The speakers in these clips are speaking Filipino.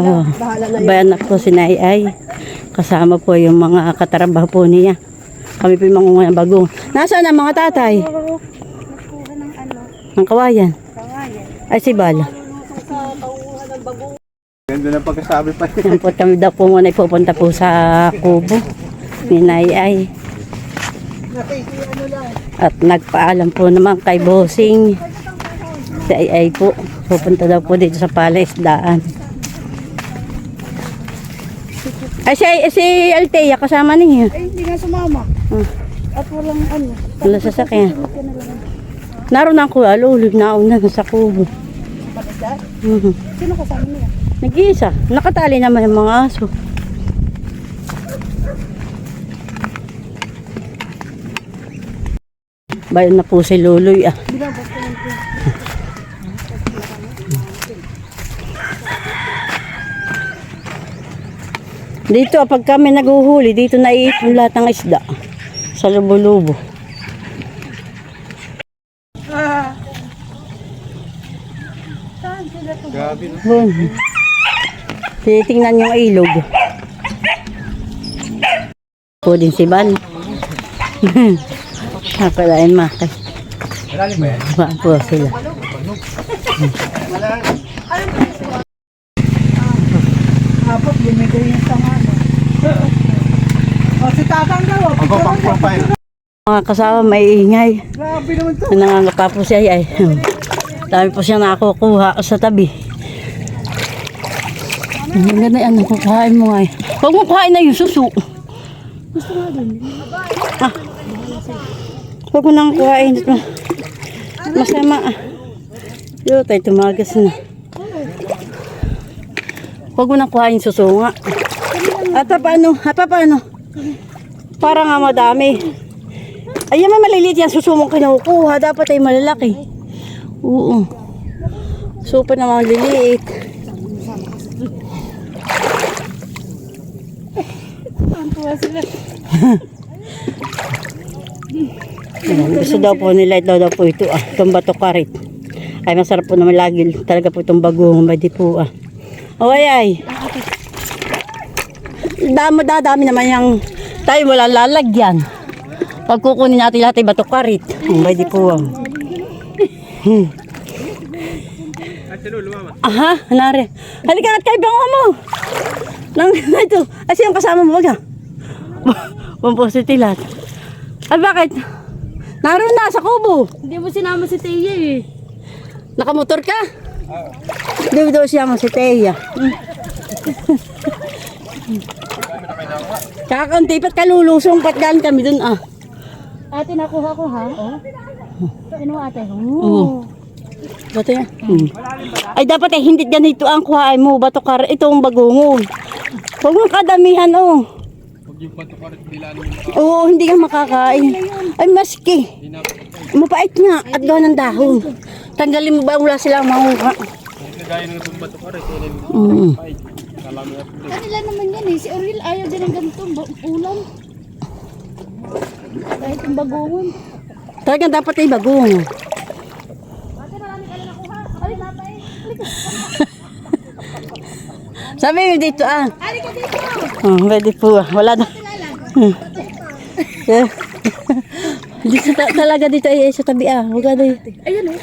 Bahala na yun. Bayan na po si Nayay. Kasama po yung mga katrabaho po niya. Kami po yung mangunguha ng bagong. Nasaan ang mga tatay? Nagkuha ng ano, Ang kawayan. kawayan. Ay si Bala. Sa tauhan ng bagong. Ganda ng pagkasabi pa. Yan po kami daw po muna pupunta po sa Kubo ni Nayay. Ano lang. At nagpaalam po naman kay Bossing. Si Ay po. Pupunta daw po dito sa Palaisdaan. Ay si Althea kasama niya. Ay, hindi nga sumama. At walang ano. Wala sasakyan. Naroon ang kuya, lulog na una sa Kubo. Palisdad? Mhm. Sino kasama niya? Nag-iisa. Nakatali naman yung mga aso. Bayan na po si Luloy ah. Binabas ko lang po. Dito pag kami naghuhuli, dito naiipon lahat ng isda. Sa lubo-lubo. Saan sila to? Grabe no. Bun. Titingnan yung ilog. Po din si Bal. Napalain makay. Malalim ba yan? Ba po sila. Apat, bumigay yung tangano. O, si Tatang daw. Ang papang pa yun. Mga kasama may ingay. Grabe naman to. Nangangapa po siya ay. Dami po siya nakukuha sa tabi. Ang ganda yan, kukuhain mo ay. Huwag mo kuhain na yung suso. Gusto nga din. Ah. Huwag mo nang kuhain. Masama. Yo, tayo tumagas na. Huwag mo nang kuhain suso nga. At paano? Para nga madami. Ayan may maliliit yan. Suso mong kinukuha. Dapat ay malalaki. Oo. Supa na maliliit. Ang tuwa sila. Gusto daw po nila ito daw po ito itong bato karit. Ay masarap po naman lagi talaga po itong bagong madi po ah. O ay. Dadami naman yung tayo wala lalagyan. Pag kukunin natin lahat ay bato karit. Madi po ah. Aha, nare. Halika at kay bango mo. Nang ito. Asi yung kasama mo baga. Positive lahat. Ay bakit? Naroon na sa Kubo. Hindi mo sinama si Tia eh. Nakamotor ka? Hindi mo daw siya si Teya. Kakakunti pat kalulusong patgaan kami dun ah. Ate, nakuha ko ha? Oh. Kinuha ate. Oo. Bato yan. Ay dapat ay hindi ganito ang kuhain mo. Bato ka itong bagungon. Huwag mo kadamihan oh. Oo, hindi ka makakain. Ay maski. Mapait nga at gawin ng dahon. Tanggalin mo ba wala silang mahuha? Kanila naman yan eh. Si Oriel ayaw din ng ganitong ulam. Kahit yung bagungon. Talagang dapat ay bagungon. Ate, marami ka na nakuha. Ay, napay. Sabi mo dito ah. Ari ka dito. Pwede po ah. Wala na. Dito talaga dito ay sa tabi ah. Huwag ka dito. Ayun eh.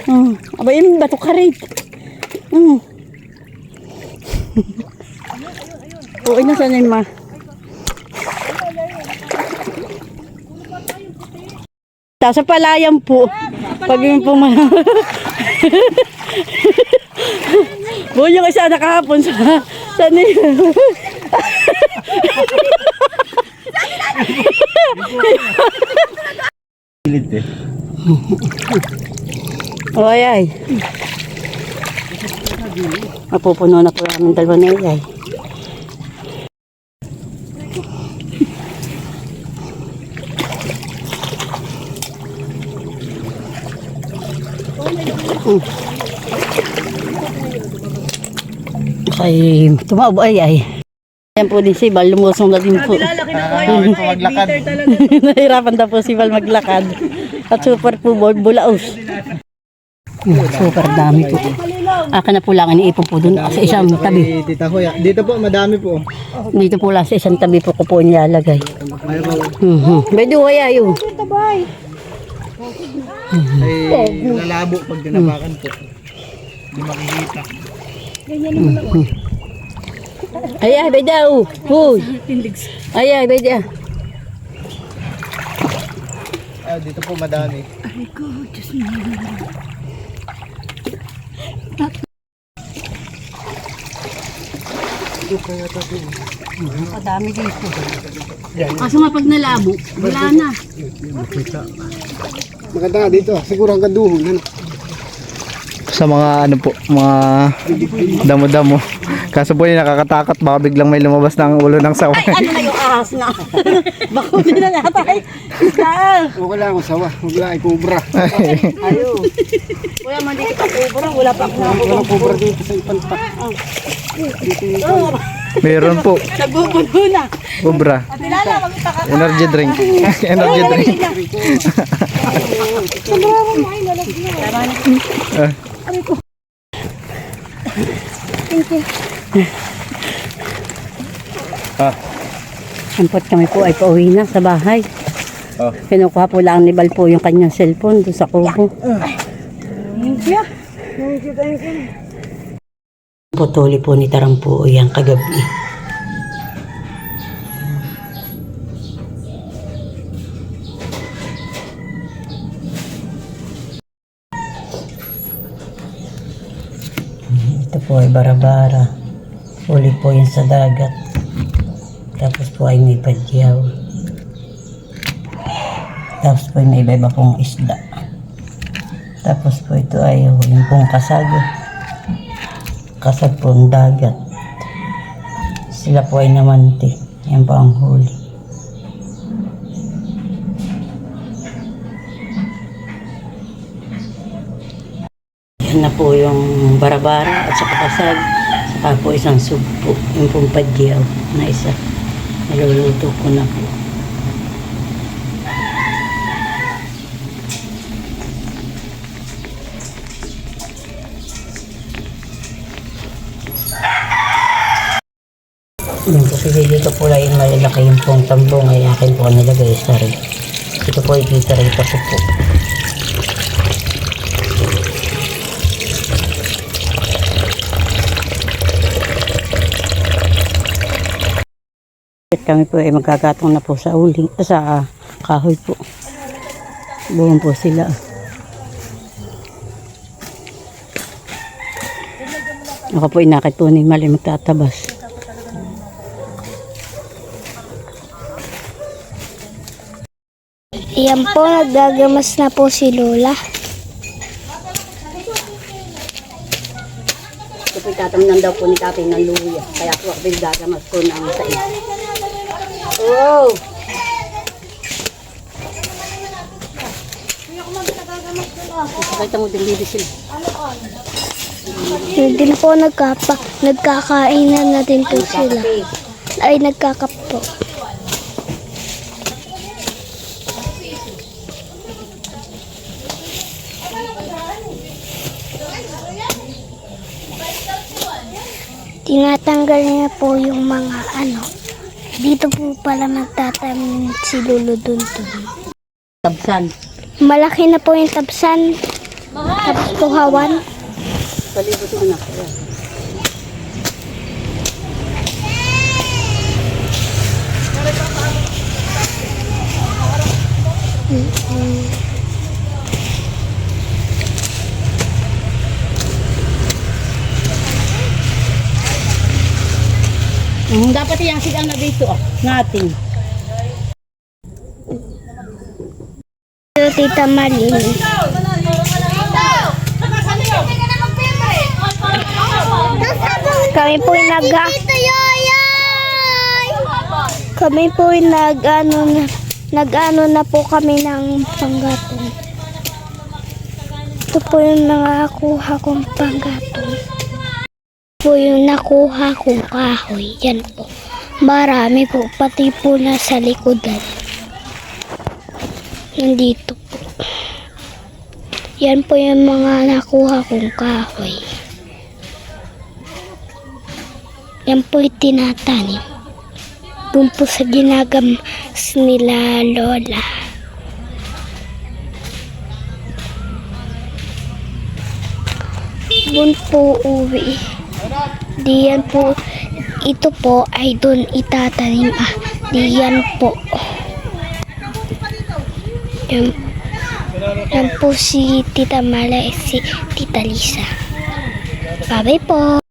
Aba yun bato ka rin. Oo, inasan yun ma. Sa palayan po. Pag yung buo yung isa nakahapon sa niyo. Pilit eh. O ay. Mapupuno na po namin dalawa na ay. Ay, tumabo ay. Yan po din si Bal, lumusong na din po. Gawin po maglakad. Nahirapan na po si Bal maglakad. At super po bulaos. Super dami po. Akin na po lang iniipon po dun sa isang tabi. Tita Hoya. Dito po, madami po. Dito po lang sa isang tabi po ko po nilalagay. Bedo kaya yun. Ay, lalabo pag dinabakan po. Hindi makikita. Ay, bedaw. Huy. Ay, bedaw. Ah, dito po madami. Madami dito. Kaso nga pag nalabo, wala na. Maganda nga dito. Siguro hanggang duhon. Sa mga ano po, mga damo-damo. Kaso po yung nakakatakot. Baka biglang may lumabas ng ulo ng sawa. Ay, ano na yung ahas na? Bako din na natay. Okay lang akong sawa. Huwag lang ay kubra. Ayo. Wala man dito pa kubra, wala pa ako. Walang kubra dito sa ipantak. Oh, Meron po. nagbubuno na. Kubra. Lala, magpaka. Energy drink. Energy drink. Sampot kami po ay pauwi na sa bahay. Oh. Kinukuha po lang ni Bal po yung kanyang cellphone doon sa kubo. Putuli po ni Tarang po yung kagabi. Ito po ay bara-bara. Huli po yan sa dagat. Tapos po ay may padyaw. Tapos po ay may iba-iba pong isda. Tapos po ito ay yung pong kasag. Kasag po ang dagat. Sila po ay namanti. Yan po ang huli. Yan na po yung barabara at saka kasag. Saka po isang sugpo. Yung pong padyaw na isa. Niluluto ko na po. Yung kasi dito po lang yung malalaki yung pong tambong ay akin po nilagay sa rin. Ito po ay kita rin ko po. Kami po ay magkagatong na po sa uling, sa kahoy po. Buong po sila. Ako po inakit po ni Mali magtatabas. Yan po, naggagamas na po si Lola. Ito po itatamnan daw po ni tatay ng luya. Kaya po ako gagamas ko ng saig. Oh! Pakita mo din dito sila. Yun din po nagkakainan na din po sila. Ay, nagkakap po. Tinatanggal niya po yung mga dito po pala magtatanim si Lolo Duntun. Tabsan. Malaki na po yung tabsan. Tapos po hawan. Palibot mo na. Dapat yung sigang na dito natin. Tita Malin. Kami po yung kami po yung nag-ano na po kami ng panggatong. Ito po yung nakakuha kong panggatong. Po yung nakuha kong kahoy. Yan po. Marami po. Pati po nasa likodan. Nandito po. Yan po yung mga nakuha kong kahoy. Yan po yung tinatanim. Doon po sa ginagamas nila lola. Doon po uwi. Diyan po, ito po ay doon itatanim. Diyan po. Yan po si Tita Mala at si Tita Lisa. Bye-bye po.